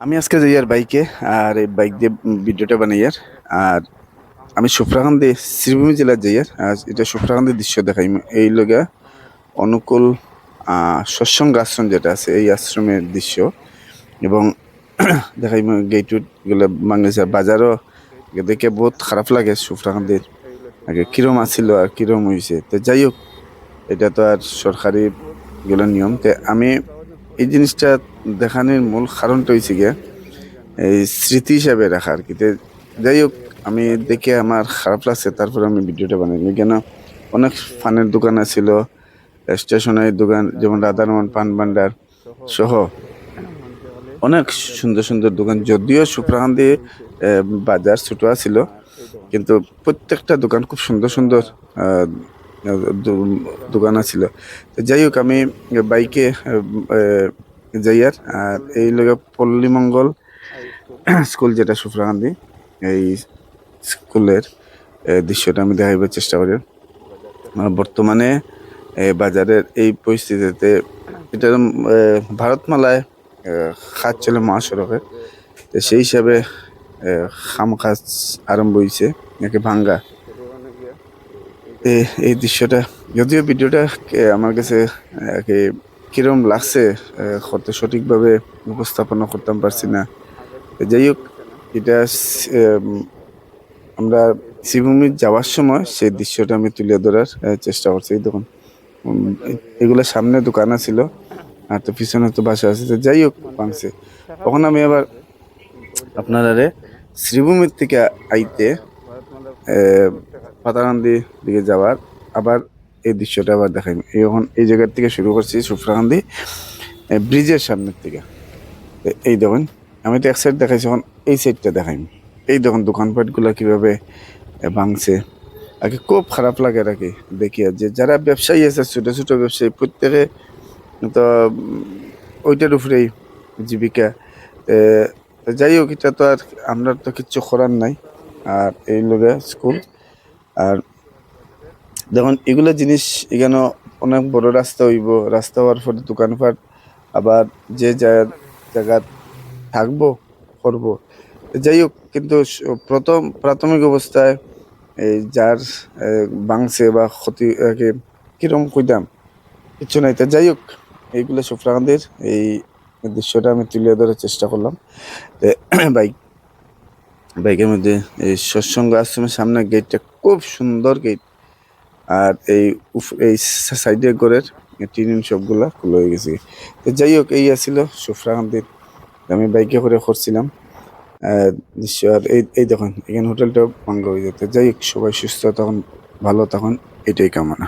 আমি আজকে যাই আর বাইকে আর এই বাইক দিয়ে ভিডিওটা বানাই আর আমি সুফরাকান্দি শ্রীভূমি জেলার যাই আর এটা সুফরাকান্দির দৃশ্য দেখাই এই লগা অনুকূল সৎসঙ্গ আশ্রম যেটা আছে এই আশ্রমের দৃশ্য এবং দেখাই গেট গুলো বাংলাদেশ বাজারও দেখে বহুত খারাপ লাগে সুফরাকান্দির আগে কিরম আছিল আর কিরম হয়েছে তো যাই হোক এটা তো আর সরকারি গুলো নিয়ম তো আমি এই জিনিসটা দেখানোর মূল কারণটা হয়েছে গিয়া এই স্মৃতি হিসাবে রাখা আর কি যাই হোক আমি দেখে আমার খারাপ লাগছে তারপরে আমি ভিডিওটা বানাইনি কেন অনেক ফানের দোকান আছিল স্টেশনারি দোকান যেমন রাধারমন পান ভান্ডার সহ অনেক সুন্দর সুন্দর দোকান যদিও সুপ্রাকান্দি বাজার ছোট ছিল কিন্তু প্রত্যেকটা দোকান খুব সুন্দর সুন্দর আহ, দোকান আছিল তো যাই হোক আমি বাইকে যাই আর এই লোক পল্লী মঙ্গল স্কুল যেটা সুফরাকান্দি এই স্কুলের দৃশ্যটা আমি দেখাইবার চেষ্টা করি বর্তমানে বাজারের এই পরিস্থিতিতে এটা ভারতমালায় খাত চলে মহাসড়কে তো সেই হিসাবে খাম কাজ আরম্ভ হয়েছে নাকি ভাঙ্গা এই দৃশ্যটা যদিও ভিডিওটা আমার কাছে কিরম লাগছে হয়তো সঠিকভাবে উপস্থাপনা করতাম পারছি না যাই হোক এটা আমরা শ্রীভূমি যাওয়ার সময় সেই দৃশ্যটা আমি তুলে ধরার চেষ্টা করছি এই দেখুন এগুলো সামনে দোকান ছিল আর তো পিছনে তো বাসা আছে তো যাই হোক ভাঙছে তখন আমি আবার আপনারা শ্রীভূমির থেকে আইতে পাতাকান্দি দিকে যাওয়ার আবার এই দৃশ্যটা আবার দেখাই এখন এই জায়গার থেকে শুরু করছি সুফরাকান্দি ব্রিজের সামনের থেকে এই দেখুন আমি তো এক সাইড দেখাইছি এখন এই সাইডটা দেখাই এই দেখুন দোকানপাটগুলো কিভাবে ভাঙছে আগে খুব খারাপ লাগে আর কি দেখি আর যে যারা ব্যবসায়ী আছে ছোট ছোট ব্যবসায়ী প্রত্যেকে তো ওইটার উপরেই জীবিকা যাই হোক এটা তো আর আমরা তো কিচ্ছু করার নাই আর এই লোকে স্কুল আর দেখুন এগুলো জিনিস এখানে অনেক বড় রাস্তা হইব রাস্তা হওয়ার পরে দোকানপাট আবার যে জায়গা থাকবো করবো যাই হোক কিন্তু প্রথম প্রাথমিক অবস্থায় এই যার ভাঙছে বা ক্ষতি কিরম কইতাম কিছু নাই তা যাই হোক এইগুলো সুফরাকান্দির এই দৃশ্যটা আমি তুলে ধরার চেষ্টা করলাম বাইক বাইকের মধ্যে এই সৎসঙ্গ আশ্রমের সামনে গেটটা খুব সুন্দর গেট আর এই সাইডে ঘরের টিন সবগুলা খুলে হয়ে গেছে তো যাই হোক এই আছিল সুফরাকান্দির আমি বাইকে করে করছিলাম দৃশ্য আর এই দেখুন এখানে হোটেলটা ভাঙ্গা হয়ে যেত যাই হোক সবাই সুস্থ তখন ভালো তখন এটাই কামনা